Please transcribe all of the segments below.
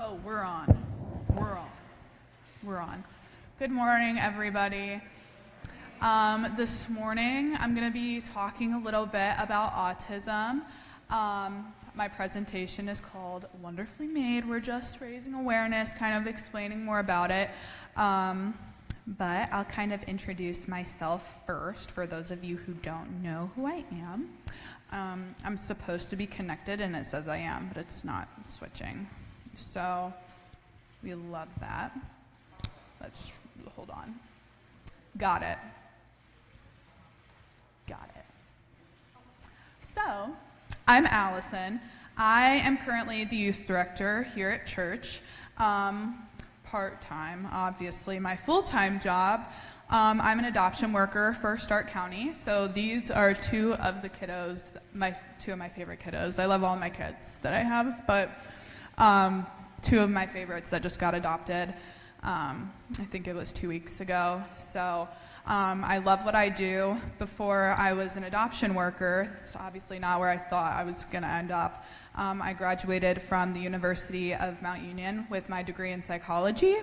Oh, we're on. We're on. Good morning, everybody. This morning, I'm going to be talking a little bit about autism. My presentation is called Wonderfully Made. We're just raising awareness, kind of explaining more about it. But I'll kind of introduce myself first for those of you who don't know who I am. I'm supposed to be connected, and it says I am, but it's not switching. So we love that. Let's hold on. Got it. So, I'm Allison. I am currently the youth director here at church. Part-time, obviously. My full-time job, I'm an adoption worker for Stark County. So these are two of my favorite kiddos. I love all my kids that I have, but two of my favorites that just got adopted. I think it was 2 weeks ago. So I love what I do. Before I was an adoption worker, it's obviously not where I thought I was going to end up. I graduated from the University of Mount Union with my degree in psychology.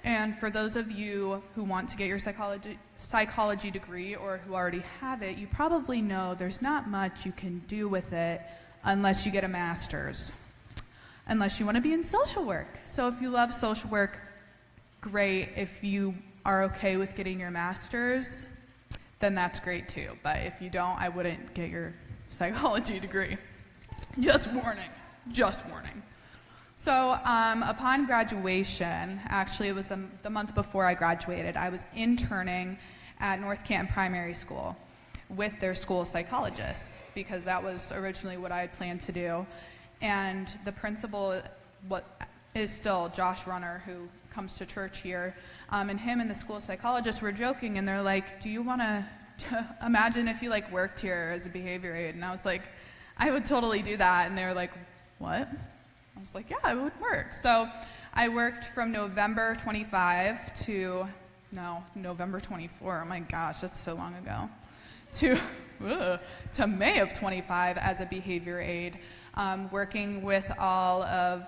And for those of you who want to get your psychology degree or who already have it, you probably know there's not much you can do with it unless you get a master's, unless you want to be in social work. So if you love social work, great. If you are okay with getting your master's, then that's great too. But if you don't, I wouldn't get your psychology degree. Just warning. So upon graduation, actually it was the month before I graduated, I was interning at North Canton Primary School with their school psychologist, because that was originally what I had planned to do. And the principal is still Josh Runner, who comes to church here, and him and the school psychologist were joking, and they're like, do you want to imagine if you worked here as a behavior aide? And I was like, I would totally do that. And they were like, what? I was like, yeah, it would work. So I worked from November 25 to November 24. Oh my gosh, that's so long ago. To May of 25 as a behavior aide, working with all of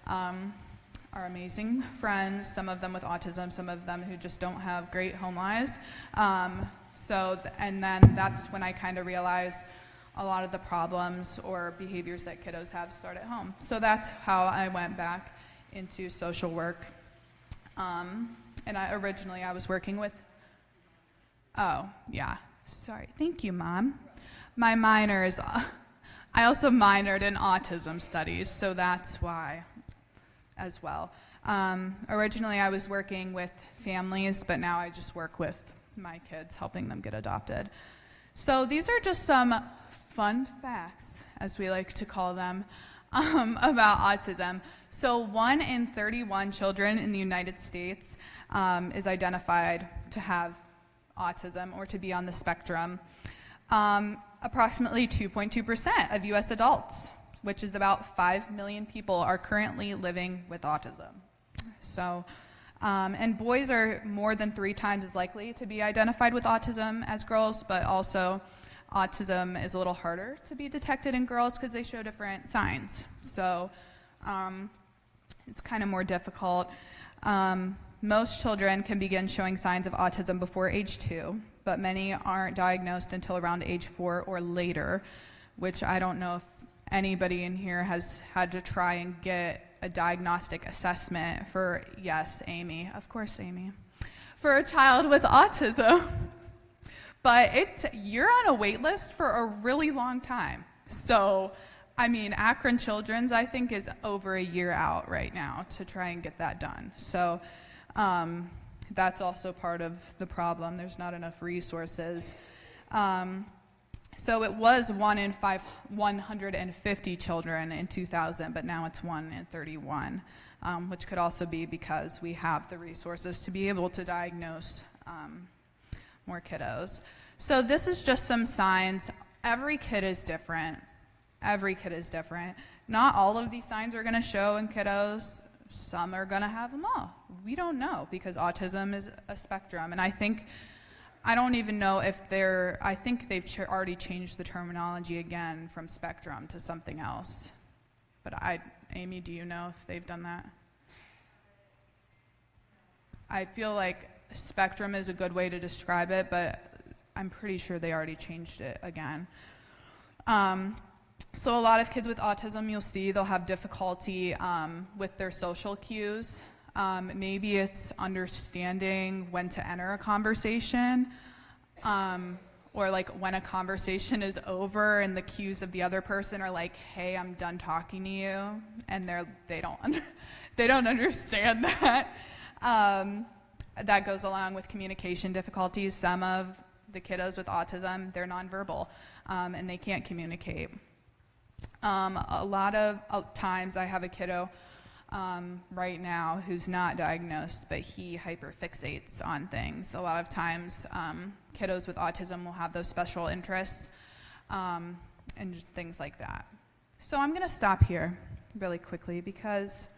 our amazing friends, some of them with autism, some of them who just don't have great home lives. And then that's when I kind of realized a lot of the problems or behaviors that kiddos have start at home. So that's how I went back into social work. And originally I was working with, thank you, Mom. My minor is, I also minored in autism studies, so that's why as well. Originally I was working with families, but now I just work with my kids, helping them get adopted. So these are just some fun facts, as we like to call them, about autism. So 1 in 31 children in the United States is identified to have autism or to be on the spectrum. Approximately 2.2% of U.S. adults, which is about 5 million people, are currently living with autism. So, and boys are more than 3 times as likely to be identified with autism as girls, but also autism is a little harder to be detected in girls because they show different signs. So it's kind of more difficult. Most children can begin showing signs of autism before age 2, but many aren't diagnosed until around age 4 or later, which I don't know if anybody in here has had to try and get a diagnostic assessment for, yes, Amy, of course, Amy, for a child with autism. But you're on a wait list for a really long time. So, Akron Children's, I think, is over a year out right now to try and get that done. So that's also part of the problem. There's not enough resources. So it was 1 in 150 children in 2000, but now it's 1 in 31, which could also be because we have the resources to be able to diagnose more kiddos. So this is just some signs. Every kid is different. Not all of these signs are going to show in kiddos. Some are going to have them all. We don't know, because autism is a spectrum. And I don't even know if I think they've already changed the terminology again from spectrum to something else. but Amy, do you know if they've done that? I feel like spectrum is a good way to describe it, but I'm pretty sure they already changed it again. So a lot of kids with autism, you'll see they'll have difficulty with their social cues. Maybe it's understanding when to enter a conversation, or like when a conversation is over and the cues of the other person are like, "Hey, I'm done talking to you," and they don't understand that. That goes along with communication difficulties. Some of the kiddos with autism, they're nonverbal, and they can't communicate. A lot of times I have a kiddo right now who's not diagnosed, but he hyperfixates on things. A lot of times kiddos with autism will have those special interests and things like that. So I'm going to stop here really quickly because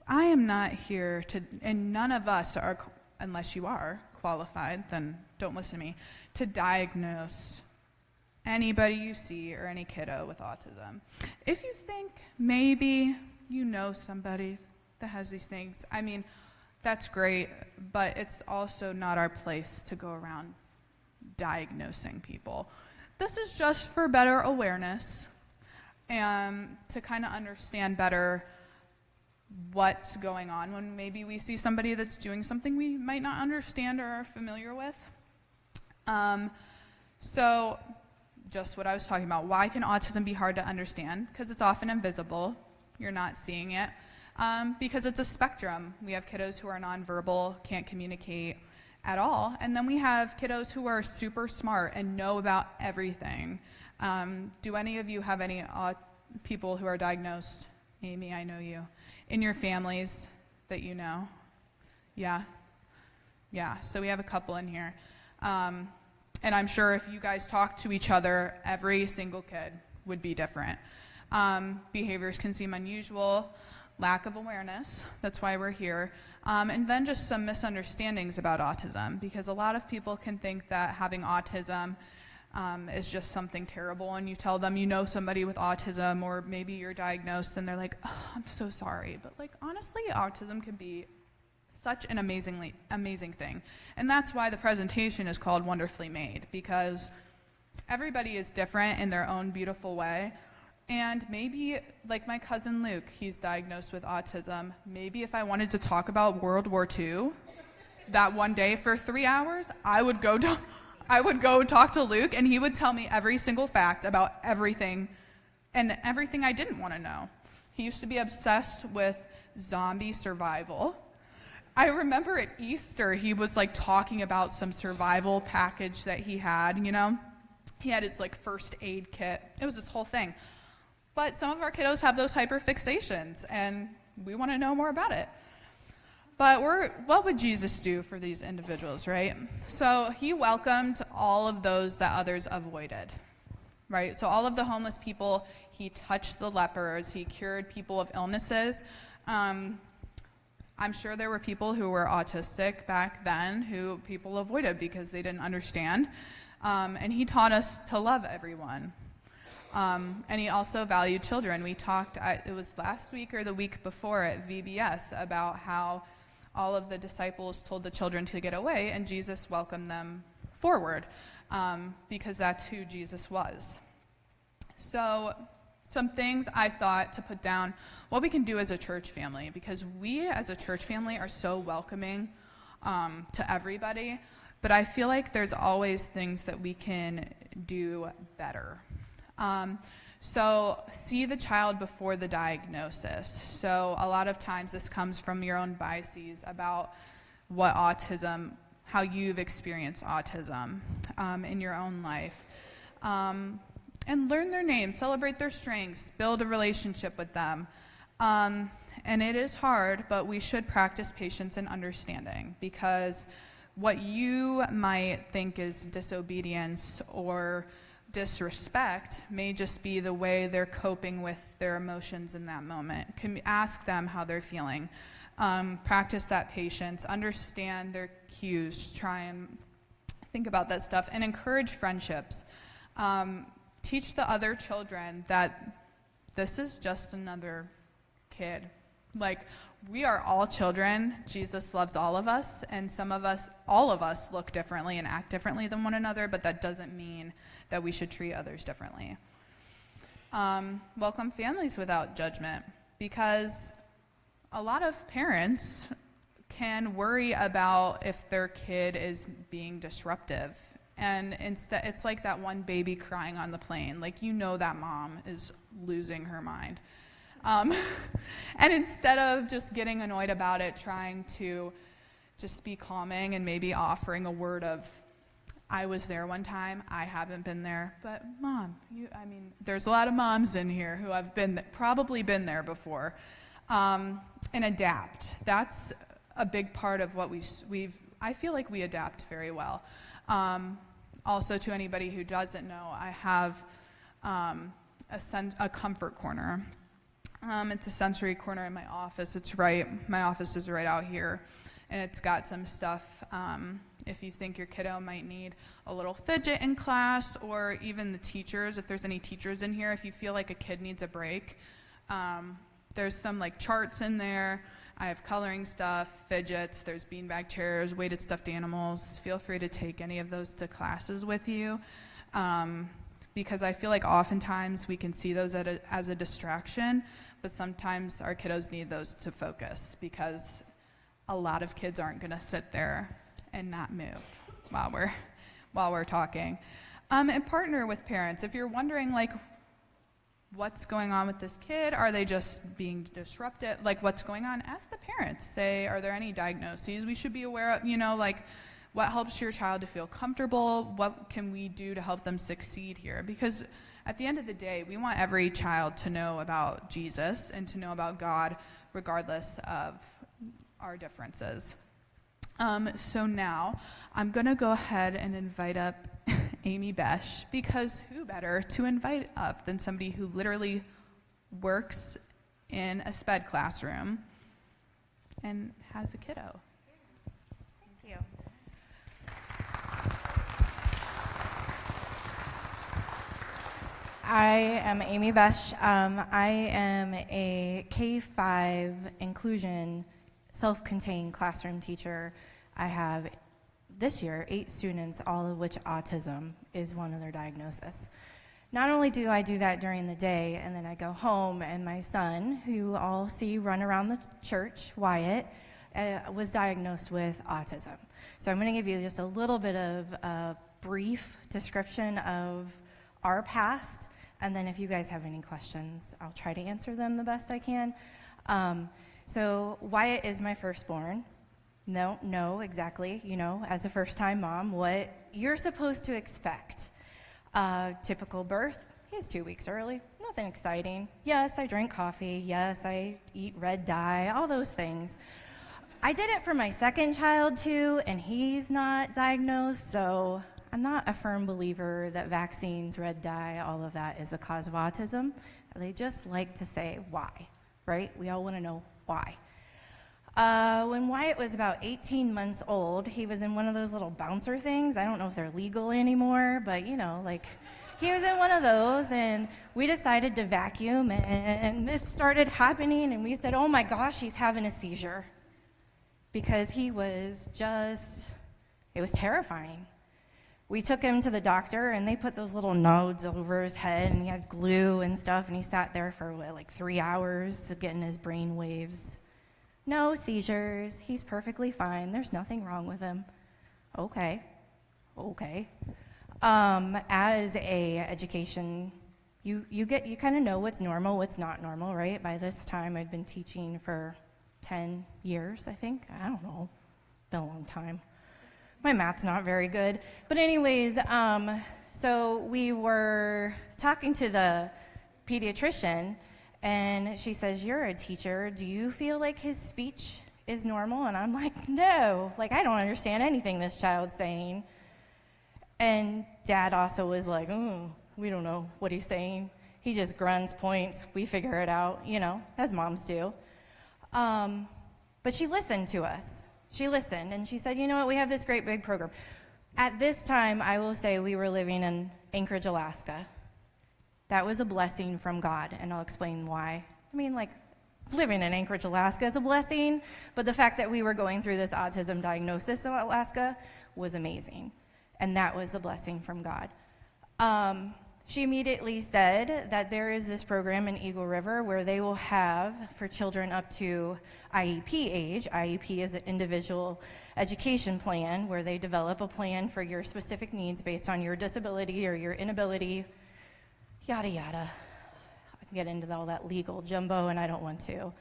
I am not here to, and none of us are, unless you are qualified, then don't listen to me, to diagnose anybody you see or any kiddo with autism. If you think maybe you know somebody that has these things, I mean, that's great, but it's also not our place to go around diagnosing people. This is just for better awareness and to kind of understand better what's going on when maybe we see somebody that's doing something we might not understand or are familiar with. So just what I was talking about, why can autism be hard to understand? Because it's often invisible. You're not seeing it. Because it's a spectrum. We have kiddos who are nonverbal, can't communicate at all, and then we have kiddos who are super smart and know about everything. Do any of you have any people who are diagnosed? Amy, I know you. In your families that you know? Yeah? Yeah, so we have a couple in here. And I'm sure if you guys talk to each other, every single kid would be different. Behaviors can seem unusual, lack of awareness, that's why we're here, and then just some misunderstandings about autism, because a lot of people can think that having autism is just something terrible, and you tell them you know somebody with autism, or maybe you're diagnosed, and they're like, "Oh, I'm so sorry," but like honestly, autism can be such an amazing thing, and that's why the presentation is called Wonderfully Made, because everybody is different in their own beautiful way. And maybe, like my cousin Luke, he's diagnosed with autism. Maybe if I wanted to talk about World War II that one day for 3 hours, I would go talk to Luke, and he would tell me every single fact about everything, and everything I didn't want to know. He used to be obsessed with zombie survival. I remember at Easter, he was like talking about some survival package that he had, you know? He had his like first aid kit. It was this whole thing. But some of our kiddos have those hyperfixations, and we want to know more about it. But what would Jesus do for these individuals, right? So he welcomed all of those that others avoided, right? So all of the homeless people, he touched the lepers, he cured people of illnesses. I'm sure there were people who were autistic back then who people avoided because they didn't understand. And he taught us to love everyone. And he also valued children. We talked, it was last week or the week before at VBS, about how all of the disciples told the children to get away, and Jesus welcomed them forward, because that's who Jesus was. So some things I thought to put down, what we can do as a church family, because we as a church family are so welcoming to everybody, but I feel like there's always things that we can do better. So see the child before the diagnosis. So a lot of times this comes from your own biases about what autism, how you've experienced autism in your own life. And learn their names, celebrate their strengths, build a relationship with them. And it is hard, but we should practice patience and understanding, because what you might think is disobedience or disrespect may just be the way they're coping with their emotions in that moment. Can ask them how they're feeling. Practice that patience, understand their cues, try and think about that stuff, and encourage friendships. Teach the other children that this is just another kid. Like, we are all children. Jesus loves all of us, and all of us look differently and act differently than one another, but that doesn't mean that we should treat others differently. Welcome families without judgment, because a lot of parents can worry about if their kid is being disruptive. And instead, it's like that one baby crying on the plane. Like, that mom is losing her mind. And instead of just getting annoyed about it, trying to just be calming and maybe offering a word of, I was there one time, I haven't been there, but Mom, there's a lot of moms in here who have probably been there before, and adapt. That's a big part of what I feel like we adapt very well. Also, to anybody who doesn't know, I have a comfort corner. It's a sensory corner in my office. My office is right out here, and it's got some stuff. If you think your kiddo might need a little fidget in class, or even the teachers, if there's any teachers in here, if you feel like a kid needs a break, there's some like charts in there. I have coloring stuff, fidgets, there's beanbag chairs, weighted stuffed animals. Feel free to take any of those to classes with you, because I feel like oftentimes we can see those as a distraction, but sometimes our kiddos need those to focus, because a lot of kids aren't going to sit there and not move while we're talking. And partner with parents. If you're wondering, like, what's going on with this kid? Are they just being disruptive? Like, what's going on? Ask the parents. Say, are there any diagnoses we should be aware of? Like, what helps your child to feel comfortable? What can we do to help them succeed here? Because at the end of the day, we want every child to know about Jesus and to know about God, regardless of our differences. So now, I'm going to go ahead and invite up Amy Besch, because who better to invite up than somebody who literally works in a SPED classroom and has a kiddo. Thank you. I am Amy Besch. I am a K-5 inclusion self-contained classroom teacher. I have this year 8 students, all of which autism is one of their diagnoses. Not only do I do that during the day, and then I go home, and my son, who I'll see run around the church, Wyatt, was diagnosed with autism. So I'm going to give you just a little bit of a brief description of our past, and then if you guys have any questions, I'll try to answer them the best I can. So Wyatt is my firstborn. No, exactly, as a first-time mom, what you're supposed to expect. Typical birth, he's 2 weeks early, nothing exciting. Yes, I drink coffee. Yes, I eat red dye, all those things. I did it for my second child, too, and he's not diagnosed, so I'm not a firm believer that vaccines, red dye, all of that is the cause of autism. They just like to say why, right? We all want to know why. When Wyatt was about 18 months old, he was in one of those little bouncer things. I don't know if they're legal anymore, but he was in one of those, and we decided to vacuum, and this started happening, and we said, oh my gosh, he's having a seizure, because it was terrifying. We took him to the doctor, and they put those little nodes over his head, and he had glue and stuff, and he sat there for 3 hours getting his brain waves. No seizures, he's perfectly fine, there's nothing wrong with him. Okay. As a education, you kind of know what's normal, what's not normal, right? By this time, I'd been teaching for 10 years, I think. I don't know, been a long time. My math's not very good. But anyways, so we were talking to the pediatrician, and she says, you're a teacher, do you feel like his speech is normal? And I'm like, no, I don't understand anything this child's saying. And Dad also was like, we don't know what he's saying. He just grunts, points, we figure it out, as moms do. But she listened to us. She listened, and she said, you know what, we have this great big program. At this time, I will say we were living in Anchorage, Alaska. That was a blessing from God, and I'll explain why. I mean, like, living in Anchorage, Alaska is a blessing, but the fact that we were going through this autism diagnosis in Alaska was amazing, and that was the blessing from God. She immediately said that there is this program in Eagle River where they will have, for children up to IEP age, IEP is an individual education plan, where they develop a plan for your specific needs based on your disability or your inability, yada, yada. I can get into all that legal jumbo, and I don't want to.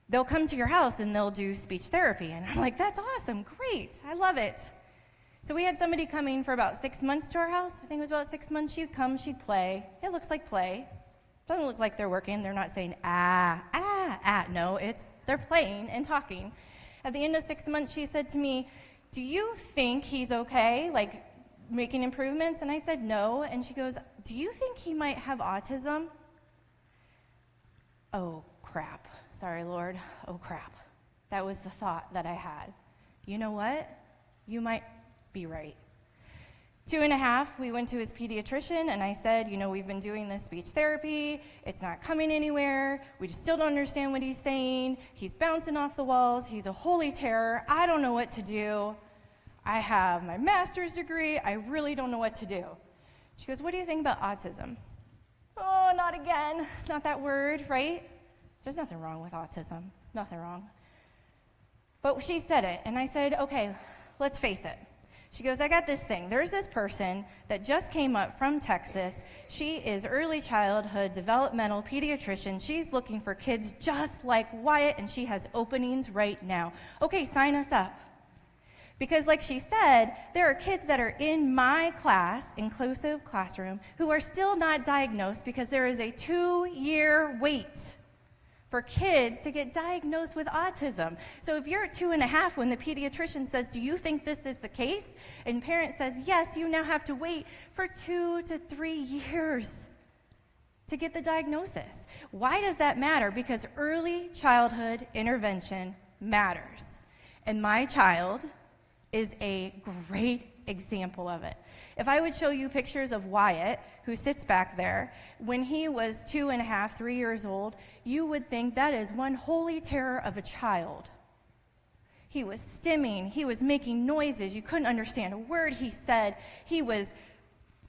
They'll come to your house, and they'll do speech therapy. And I'm like, that's awesome, great, I love it. So we had somebody coming for about 6 months to our house. I think it was about 6 months. She'd come, she'd play. It looks like play. Doesn't look like they're working. They're not saying, No, they're playing and talking. At the end of 6 months, she said to me, do you think he's okay, like making improvements? And I said, no. And she goes, do you think he might have autism? Oh, crap. Sorry, Lord. Oh, crap. That was the thought that I had. You know what? You might be right. 2.5, we went to his pediatrician, and I said, we've been doing this speech therapy. It's not coming anywhere. We just still don't understand what he's saying. He's bouncing off the walls. He's a holy terror. I don't know what to do. I have my master's degree. I really don't know what to do. She goes, what do you think about autism? Oh, not again. Not that word, right? There's nothing wrong with autism. Nothing wrong. But she said it, and I said, okay, let's face it. She goes, I got this thing. There's this person that just came up from Texas. She is early childhood developmental pediatrician. She's looking for kids just like Wyatt, and she has openings right now. Okay, sign us up. Because like she said, there are kids that are in my class, inclusive classroom, who are still not diagnosed because there is a 2-year wait for kids to get diagnosed with autism. So if you're at 2.5 when the pediatrician says, do you think this is the case? And parent says, yes, you now have to wait for 2 to 3 years to get the diagnosis. Why does that matter? Because early childhood intervention matters. And my child is a great example of it. If I would show you pictures of Wyatt, who sits back there, when he was 2.5, 3 years old, you would think that is one holy terror of a child. He was stimming, he was making noises, you couldn't understand a word he said, he was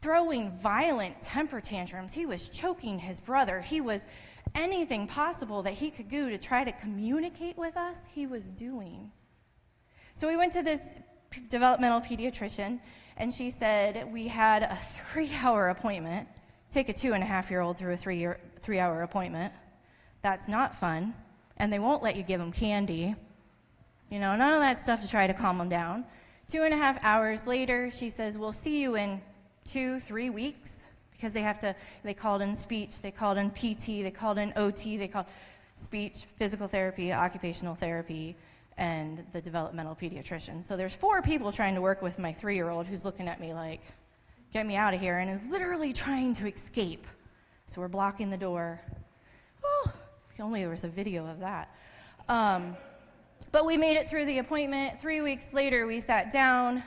throwing violent temper tantrums, he was choking his brother, he was anything possible that he could do to try to communicate with us, he was doing. So we went to this developmental pediatrician, and she said we had a 3-hour appointment. Take a 2.5-year-old through a 3-hour appointment. That's not fun, and they won't let you give them candy. None of that stuff to try to calm them down. 2.5 hours later, she says, we'll see you in 2-3 weeks, because they called in speech, they called in PT, they called in OT, they called speech, physical therapy, occupational therapy, and the developmental pediatrician. So there's 4 people trying to work with my 3-year-old who's looking at me like, get me out of here, and is literally trying to escape. So we're blocking the door. Oh, if only there was a video of that. But we made it through the appointment. 3 weeks later, we sat down,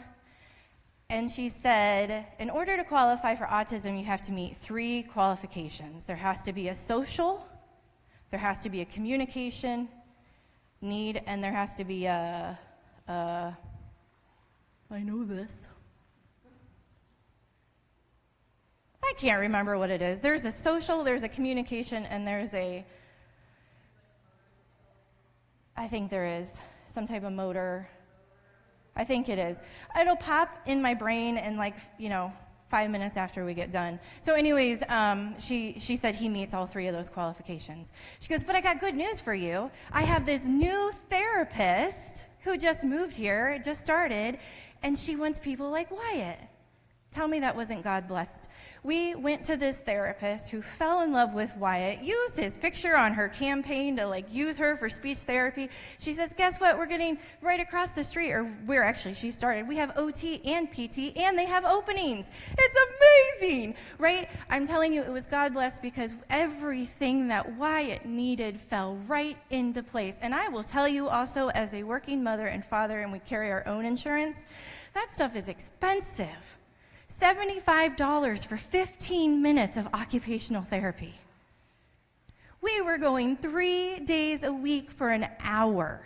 and she said, in order to qualify for autism, you have to meet 3 qualifications. There has to be a social, there has to be a communication need, and there has to be I know this. I can't remember what it is. There's a social, there's a communication, and there's I think there is some type of motor. I think it is. It'll pop in my brain in 5 minutes after we get done. So anyways, she said he meets all 3 of those qualifications. She goes, but I got good news for you. I have this new therapist who just moved here, just started, and she wants people like Wyatt. Tell me that wasn't God blessed. We went to this therapist who fell in love with Wyatt, used his picture on her campaign to use her for speech therapy. She says, guess what? We're getting right across the street, or where actually she started. We have OT and PT, and they have openings. It's amazing, right? I'm telling you, it was God blessed because everything that Wyatt needed fell right into place. And I will tell you also, as a working mother and father, and we carry our own insurance, that stuff is expensive. $75 for 15 minutes of occupational therapy. We were going 3 days a week for an hour.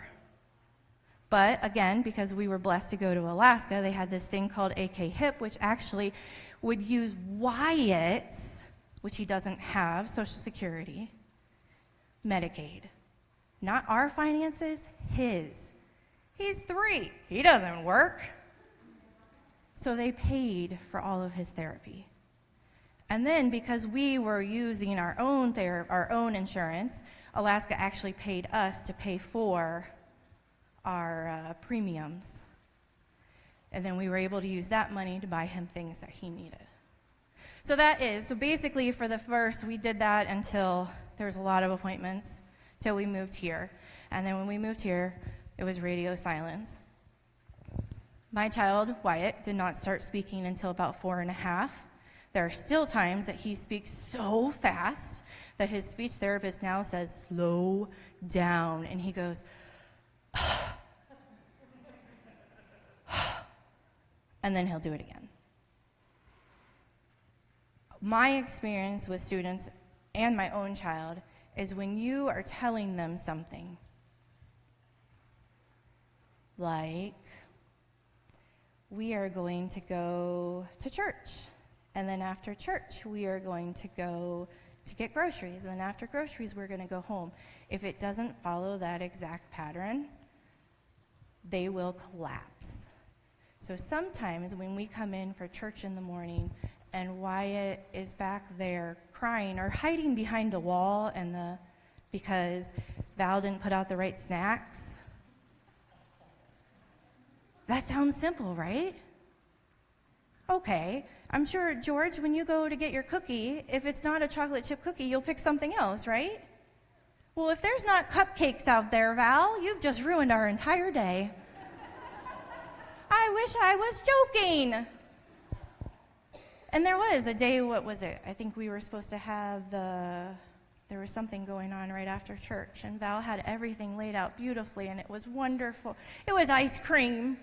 But again, because we were blessed to go to Alaska, they had this thing called AK HIP, which actually would use Wyatt's, which he doesn't have, Social Security, Medicaid. Not our finances, his. He's 3. He doesn't work. So they paid for all of his therapy. And then because we were using our own insurance, Alaska actually paid us to pay for our premiums. And then we were able to use that money to buy him things that he needed. So basically for the first, we did that until there was a lot of appointments, till we moved here. And then when we moved here, it was radio silence. My child, Wyatt, did not start speaking until about 4.5. There are still times that he speaks so fast that his speech therapist now says, slow down. And he goes, and then he'll do it again. My experience with students and my own child is when you are telling them something, like, we are going to go to church, and then after church, we are going to go to get groceries, and then after groceries, we're going to go home. If it doesn't follow that exact pattern, they will collapse. So sometimes when we come in for church in the morning and Wyatt is back there crying or hiding behind a wall because Val didn't put out the right snacks, that sounds simple, right? Okay, I'm sure, George, when you go to get your cookie, if it's not a chocolate chip cookie, you'll pick something else, right? Well, if there's not cupcakes out there, Val, you've just ruined our entire day. I wish I was joking. And there was a day, what was it? I think we were supposed to have there was something going on right after church, and Val had everything laid out beautifully, and it was wonderful. It was ice cream.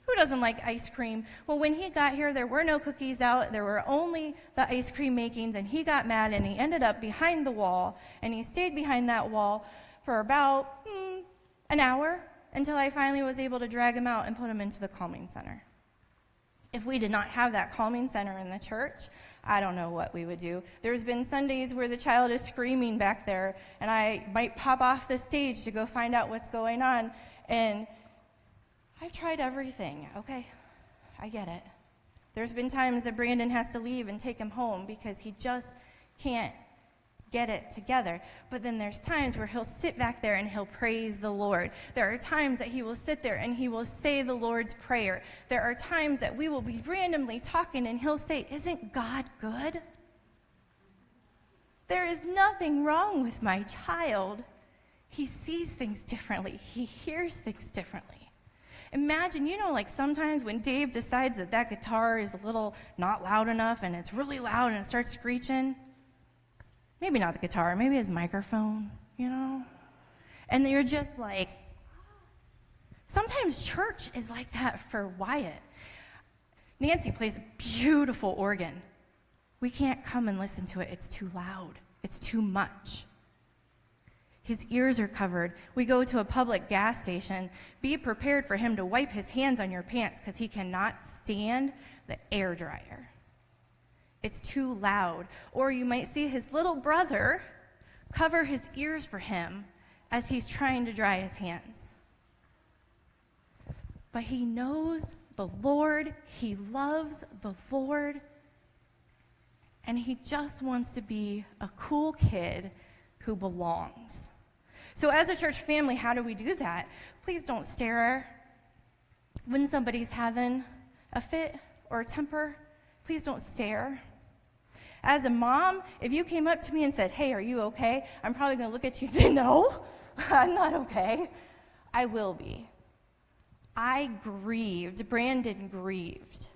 Who doesn't like ice cream? Well, when he got here, there were no cookies out. There were only the ice cream makings, and he got mad, and he ended up behind the wall, and he stayed behind that wall for about an hour until I finally was able to drag him out and put him into the calming center. If we did not have that calming center in the church, I don't know what we would do. There's been Sundays where the child is screaming back there, and I might pop off the stage to go find out what's going on, and I've tried everything, okay? I get it. There's been times that Brandon has to leave and take him home because he just can't get it together. But then there's times where he'll sit back there and he'll praise the Lord. There are times that he will sit there and he will say the Lord's Prayer. There are times that we will be randomly talking and he'll say, "Isn't God good?" There is nothing wrong with my child. He sees things differently. He hears things differently. Imagine, like sometimes when Dave decides that guitar is a little not loud enough and it's really loud and it starts screeching. Maybe not the guitar, maybe his microphone, And you're just like, sometimes church is like that for Wyatt. Nancy plays a beautiful organ. We can't come and listen to it. It's too loud. It's too much. His ears are covered. We go to a public gas station. Be prepared for him to wipe his hands on your pants because he cannot stand the air dryer. It's too loud. Or you might see his little brother cover his ears for him as he's trying to dry his hands. But he knows the Lord. He loves the Lord. And he just wants to be a cool kid who belongs. So as a church family, how do we do that? Please don't stare. When somebody's having a fit or a temper, please don't stare. As a mom, if you came up to me and said, "Hey, are you okay?" I'm probably going to look at you and say, "No, I'm not okay." I will be. Brandon grieved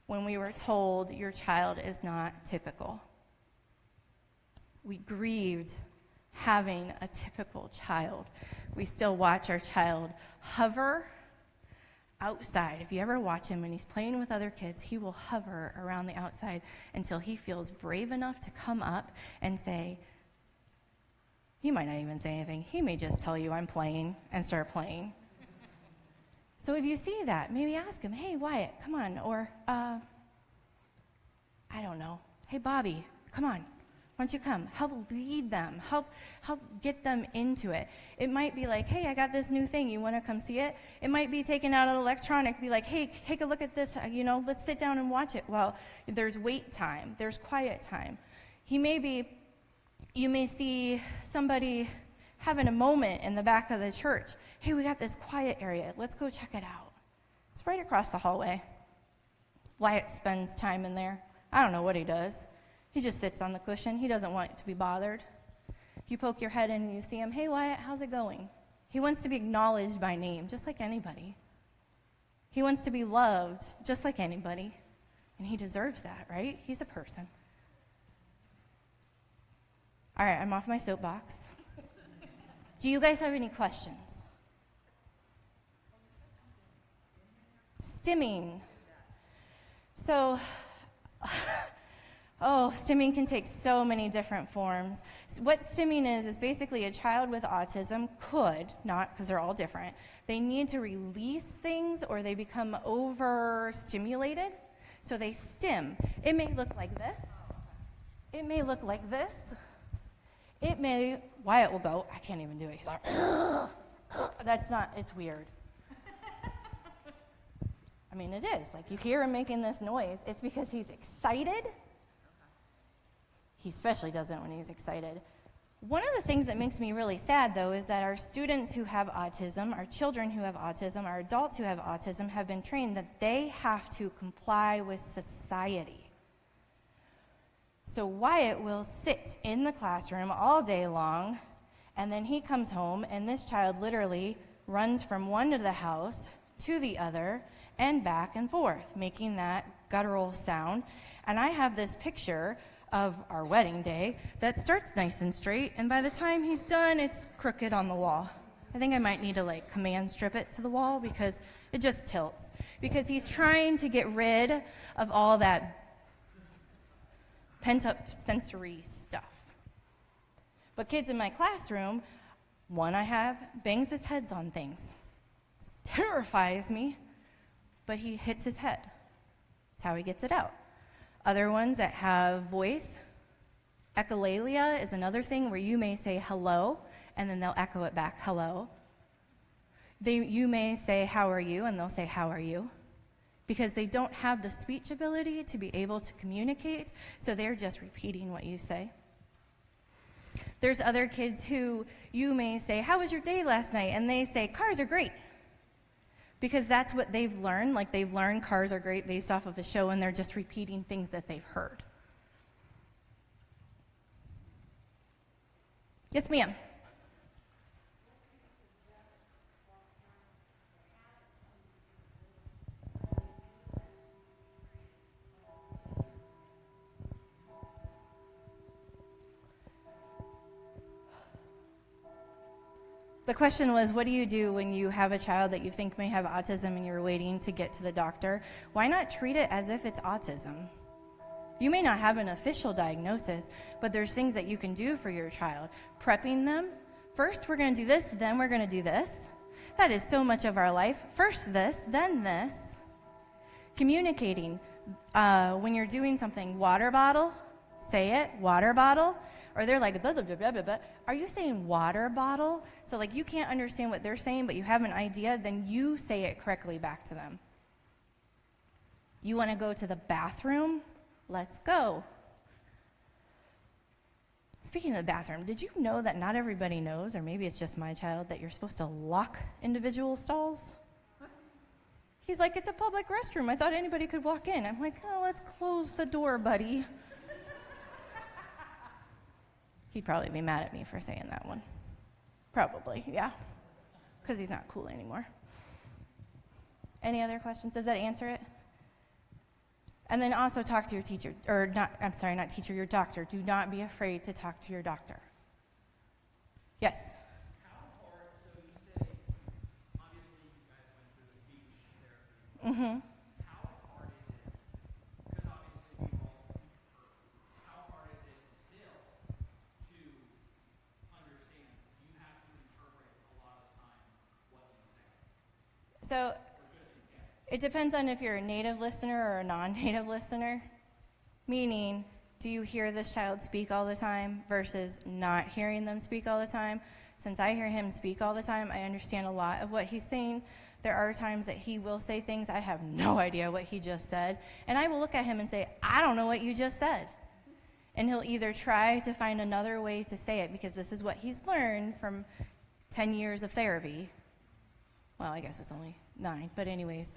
when we were told your child is not typical. We grieved having a typical child. We still watch our child hover outside. If you ever watch him when he's playing with other kids, he will hover around the outside until he feels brave enough to come up and say, he might not even say anything. He may just tell you, I'm playing, and start playing. So if you see that, maybe ask him, hey, Wyatt, come on. Or, I don't know, hey, Bobby, come on. Why don't you come? Help lead them. Help get them into it. It might be like, hey, I got this new thing. You want to come see it? It might be taking out an electronic, be like, hey, take a look at this. Let's sit down and watch it. Well, there's wait time. There's quiet time. You may see somebody having a moment in the back of the church. Hey, we got this quiet area. Let's go check it out. It's right across the hallway. Wyatt spends time in there. I don't know what he does. He just sits on the cushion. He doesn't want to be bothered. You poke your head in and you see him, hey, Wyatt, how's it going? He wants to be acknowledged by name, just like anybody. He wants to be loved, just like anybody. And he deserves that, right? He's a person. All right, I'm off my soapbox. Do you guys have any questions? Stimming. So... stimming can take so many different forms. What stimming is basically a child with autism could, not because they're all different, they need to release things or they become overstimulated, so they stim. It may look like this. It may look like this. Wyatt will go, I can't even do it. He's like, it's weird. I mean, it is. Like, you hear him making this noise. It's because he's excited. He especially does it when he's excited. One of the things that makes me really sad, though, is that our students who have autism, our children who have autism, our adults who have autism have been trained that they have to comply with society. So Wyatt will sit in the classroom all day long, and then he comes home, and this child literally runs from one end of the house to the other and back and forth, making that guttural sound. And I have this picture of our wedding day that starts nice and straight, and by the time he's done, it's crooked on the wall. I think I might need to command strip it to the wall because it just tilts. Because he's trying to get rid of all that pent-up sensory stuff. But kids in my classroom, one I have bangs his heads on things. It terrifies me, but he hits his head. That's how he gets it out. Other ones that have voice, echolalia is another thing where you may say hello, and then they'll echo it back, hello. You may say, how are you, and they'll say, how are you? Because they don't have the speech ability to be able to communicate, so they're just repeating what you say. There's other kids who you may say, how was your day last night? And they say, cars are great. Because that's what they've learned. They've learned cars are great based off of a show, and they're just repeating things that they've heard. Yes, ma'am. The question was, what do you do when you have a child that you think may have autism and you're waiting to get to the doctor? Why not treat it as if it's autism? You may not have an official diagnosis, but there's things that you can do for your child. Prepping them. First, we're going to do this, then we're going to do this. That is so much of our life. First this, then this. Communicating. When you're doing something, water bottle, say it, water bottle. Or they're like, blah, blah, blah, blah, blah. Are you saying water bottle? So you can't understand what they're saying, but you have an idea, then you say it correctly back to them. You want to go to the bathroom? Let's go. Speaking of the bathroom, did you know that not everybody knows, or maybe it's just my child, that you're supposed to lock individual stalls? He's like, it's a public restroom. I thought anybody could walk in. I'm like, oh, let's close the door, buddy. He'd probably be mad at me for saying that one. Probably, yeah. Because he's not cool anymore. Any other questions? Does that answer it? And then also talk to your teacher, not teacher, your doctor. Do not be afraid to talk to your doctor. Yes? How hard, so you say, obviously you guys went through the speech therapy Mm-hmm. How hard is it, because obviously we've all heard, how hard is it still to understand? Do you have to interpret a lot of the time what he's saying? So Or just in general? it depends on if you're a native listener or a non-native listener. Meaning, do you hear this child speak all the time versus not hearing them speak all the time? Since I hear him speak all the time, I understand a lot of what he's saying. There are times that he will say things I have no idea what he just said, and I will look at him and say, I don't know what you just said. And he'll either try to find another way to say it, because this is what he's learned from 10 years of therapy. Well, I guess it's only 9, but anyways.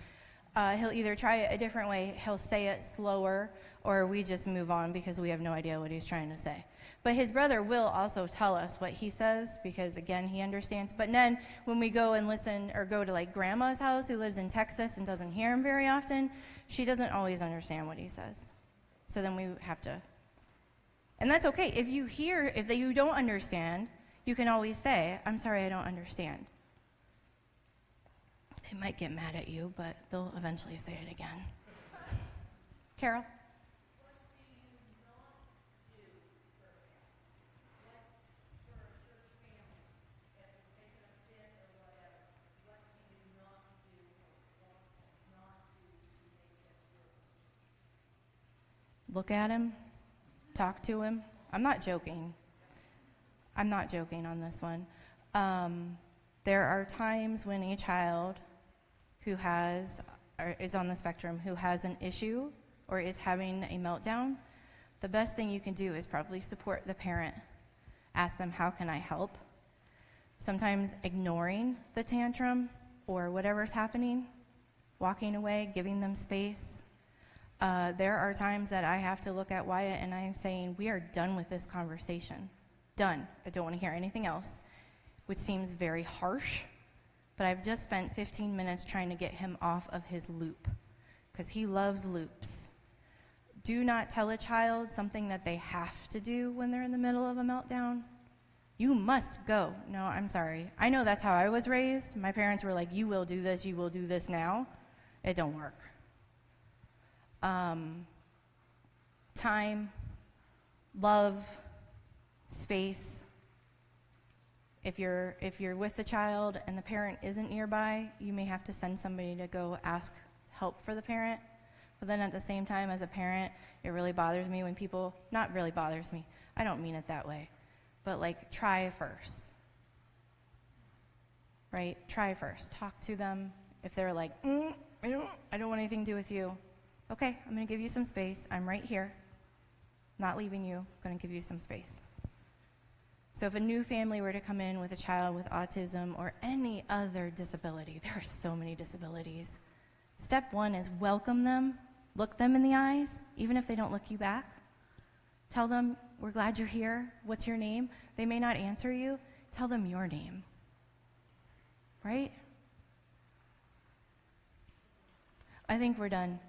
He'll either try it a different way, he'll say it slower, or we just move on because we have no idea what he's trying to say. But his brother will also tell us what he says because, again, he understands. But then when we go and listen or go to, like, Grandma's house, who lives in Texas and doesn't hear him very often, she doesn't always understand what he says. So then we have to. And that's okay. If you don't understand, you can always say, I'm sorry, I don't understand. They might get mad at you, but they'll eventually say it again. Carol? Look at him, talk to him. I'm not joking. I'm not joking on this one. There are times when a child who is on the spectrum, who has an issue or is having a meltdown, the best thing you can do is probably support the parent. Ask them, how can I help? Sometimes ignoring the tantrum or whatever's happening, walking away, giving them space. There are times that I have to look at Wyatt and I'm saying, we are done with this conversation. Done. I don't want to hear anything else, which seems very harsh, but I've just spent 15 minutes trying to get him off of his loop because he loves loops. Do not tell a child something that they have to do when they're in the middle of a meltdown. You must go. No, I'm sorry. I know that's how I was raised. My parents were like, you will do this now. It don't work. Time, love, space. If you're with the child and the parent isn't nearby, you may have to send somebody to go ask help for the parent. But then at the same time, as a parent, it really bothers me when people, not really bothers me, I don't mean it that way, but like try first. Right? Try first. Talk to them. If they're like, I don't want anything to do with you. Okay, I'm going to give you some space. I'm right here. Not leaving you. I'm going to give you some space. So if a new family were to come in with a child with autism or any other disability, there are so many disabilities. Step 1 is welcome them. Look them in the eyes, even if they don't look you back. Tell them, we're glad you're here. What's your name? They may not answer you. Tell them your name. Right? I think we're done.